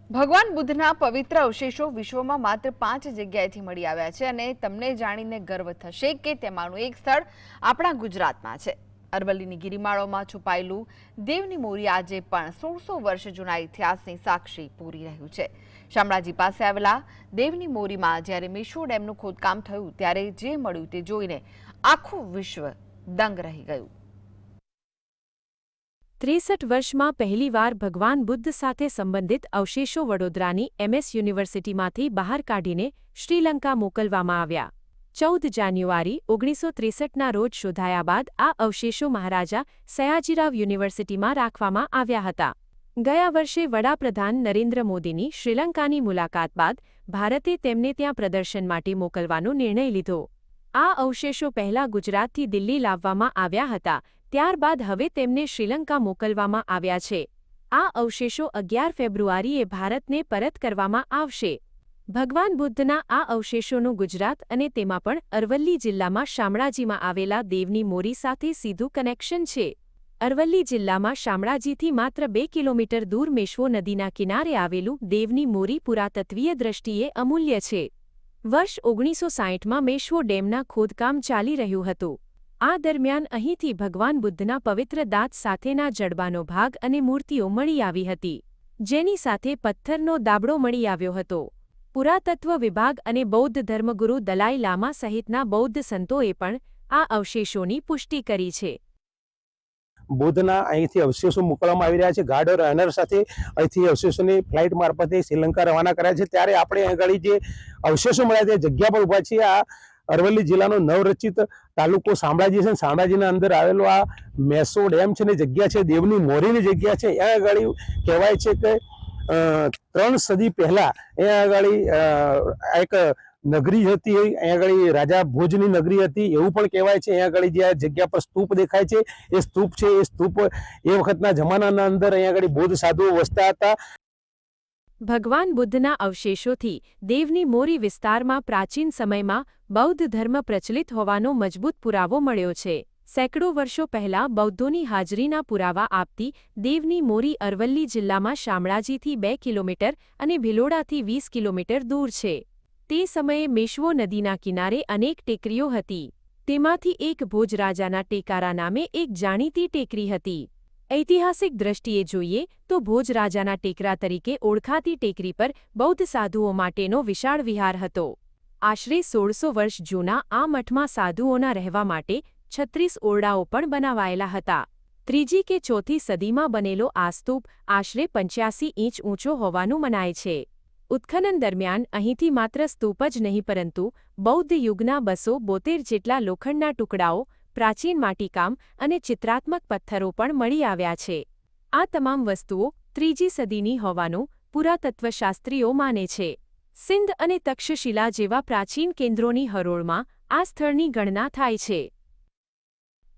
ભગવાન બુદ્ધના પવિત્ર અવશેષો વિશ્વમાં માત્ર 5 જગ્યાએથી મળી આવ્યા છે અને તમને જાણીને ગર્વ થશે કે તેમાંનું એક સ્થળ આપણા ગુજરાતમાં છે। અરવલ્લીની ગિરિમાળોમાં છુપાયેલું દેવની મોરી આજે પણ 1600 વર્ષ જૂના ઇતિહાસની સાક્ષી પૂરી રહ્યું છે। શામળાજી પાસે આવેલા દેવની મોરીમાં જ્યારે મેશ્વો ડેમનું ખોદકામ થયું ત્યારે જે મળ્યું તે જોઈને આખું વિશ્વ દંગ રહી ગયું। 63 વર્ષમાં પહેલીવાર ભગવાન બુદ્ધ સાથે સંબંધિત અવશેષો વડોદરાની MS યુનિવર્સિટીમાંથી બહાર કાઢીને શ્રીલંકા મોકલવામાં આવ્યા। 14 જાન્યુઆરી 1963ના રોજ શોધાયા બાદ આ અવશેષો મહારાજા સયાજીરાવ યુનિવર્સિટીમાં રાખવામાં આવ્યા હતા। ગયા વર્ષે વડાપ્રધાન નરેન્દ્ર મોદીની શ્રીલંકાની મુલાકાત બાદ ભારતે તેમને ત્યાં પ્રદર્શન માટે મોકલવાનો નિર્ણય લીધો। આ અવશેષો પહેલા ગુજરાતથી દિલ્હી લાવવામાં આવ્યા હતા, ત્યારબાદ હવે તેમને શ્રીલંકા મોકલવામાં આવ્યા છે। આ અવશેષો 11 ફેબ્રુઆરીએ ભારતને પરત કરવામાં આવશે। ભગવાન બુદ્ધના આ અવશેષોનું ગુજરાત અને તેમાં પણ અરવલ્લી જિલ્લામાં શામળાજીમાં આવેલા દેવની મોરી સાથે સીધું કનેક્શન છે। અરવલ્લી જિલ્લામાં શામળાજીથી માત્ર 2 કિલોમીટર દૂર મેશ્વો નદીના કિનારે આવેલું દેવની મોરી પુરાતત્વીય દ્રષ્ટિએ અમૂલ્ય છે। વર્ષ 1960માં મેશ્વો ડેમના ખોદકામ ચાલી રહ્યું હતું। આ દરમિયાન અહીંથી ભગવાન બુદ્ધના પવિત્ર દાંત સાથેના જડબાનો ભાગ અને મૂર્તિઓ મળી આવી હતી, જેની સાથે પથ્થરનો દાબડો મળી આવ્યો હતો। પુરાતત્વ વિભાગ અને બૌદ્ધ ધર્મગુરુ દલાઈ લામા સહિતના બૌદ્ધ સંતોએ પણ આ અવશેષોની પુષ્ટિ કરી છે। બુદ્ધના અહીંથી અવશેષો મોકલવામાં આવી રહ્યા છે। ગાર્ડ રનર સાથે અહીંથી અવશેષોની ફ્લાઇટ મારફતે શ્રીલંકા રવાના કર્યા છે। ત્યારે આપણે આગળ જે અવશેષો મળ્યા તે જગ્યા પર ઊભા છીએ। આ અરવલ્લી જિલ્લાનો નવરચિત તાલુકો શામળાજી છે। શામળાજીના અંદર આવેલો આ મેશ્વો ડેમ છે ને જગ્યા છે, દેવની મોરીની જગ્યા છે। ત્યાં આગળ કહેવાય છે કે 3 સદી પહેલા અહીંયા આગળ એક નગરી હતી, અહીંયા આગળ રાજા ભોજની નગરી હતી એવું પણ કહેવાય છે। અહીંયા આગળ જે આ જગ્યા પર સ્તૂપ દેખાય છે એ સ્તૂપ છે, એ સ્તૂપ એ વખતના જમાનાના અંદર અહીંયા આગળ બૌદ્ધ સાધુઓ વસતા હતા। ભગવાન બુદ્ધના અવશેષોથી દેવની મોરી વિસ્તારમાં પ્રાચીન સમયમાં બૌદ્ધ ધર્મ પ્રચલિત હોવાનો મજબૂત પુરાવો મળ્યો છે। સેંકડો વર્ષો પહેલા બૌદ્ધોની હાજરીના પુરાવા આપતી દેવની મોરી અરવલ્લી જિલ્લામાં શામળાજીથી 2 કિલોમીટર અને ભિલોડાથી 20 કિલોમીટર દૂર છે। તે સમયે મેશ્વો નદીના કિનારે અનેક ટેકરીઓ હતી, તેમાંથી એક ભોજરાજાના ટેકારા નામે એક જાણીતી ટેકરી હતી। ઐતિહાસિક દ્રષ્ટિએ જોઈએ તો ભોજરાજાના ટેકરા તરીકે ઓળખાતી ટેકરી પર બૌદ્ધ સાધુઓ માટેનો વિશાળ વિહાર હતો। આશરે 1600 વર્ષ જૂના આ મઠમાં સાધુઓના રહેવા માટે 36 ઓરડાઓ પણ બનાવાયેલા હતા। 3જી કે 4થી સદીમાં બનેલો આ સ્તૂપ આશરે 85 ઇંચ ઊંચો હોવાનું મનાય છે। ઉત્ખનન દરમિયાન અહીંથી માત્ર સ્તૂપ જ નહીં પરંતુ બૌદ્ધ યુગના 272 જેટલા લોખંડના ટુકડાઓ, પ્રાચીન માટીકામ અને ચિત્રાત્મક પથ્થરો પણ મળી આવ્યા છે। આ તમામ વસ્તુઓ 3જી સદીની હોવાનું પુરાતત્વશાસ્ત્રીઓ માને છે। સિંધ અને તક્ષશિલા જેવા પ્રાચીન કેન્દ્રોની હરોળમાં આ સ્થળની ગણના થાય છે।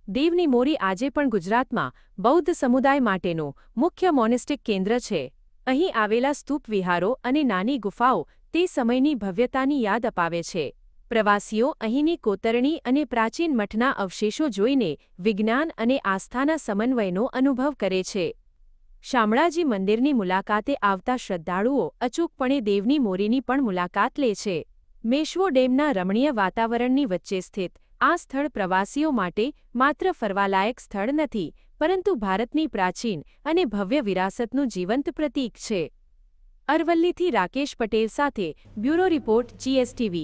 દેવની મોરી આજે પણ ગુજરાતમાં બૌદ્ધ સમુદાય માટેનું મુખ્ય મોનેસ્ટિક કેન્દ્ર છે। અહીં આવેલા સ્તૂપ વિહારો અને નાની ગુફાઓ તે સમયની ભવ્યતાની યાદ અપાવે છે। પ્રવાસીઓ અહીંની કોતરણી અને પ્રાચીન મઠના અવશેષો જોઈને વિજ્ઞાન અને આસ્થાના સમન્વયનો અનુભવ કરે છે। શામળાજી મંદિરની મુલાકાતે આવતા શ્રદ્ધાળુઓ અચૂકપણે દેવની મોરીની પણ મુલાકાત લે છે। મેશ્વો ડેમના રમણીય વાતાવરણની વચ્ચે સ્થિત આ સ્થળ પ્રવાસીઓ માટે માત્ર ફરવાલાયક સ્થળ નથી, પરંતુ ભારતની પ્રાચીન અને ભવ્ય વિરાસતનું જીવંત પ્રતીક છે। અરવલ્લીથી રાકેશ પટેલ સાથે બ્યુરો રિપોર્ટ GSTV।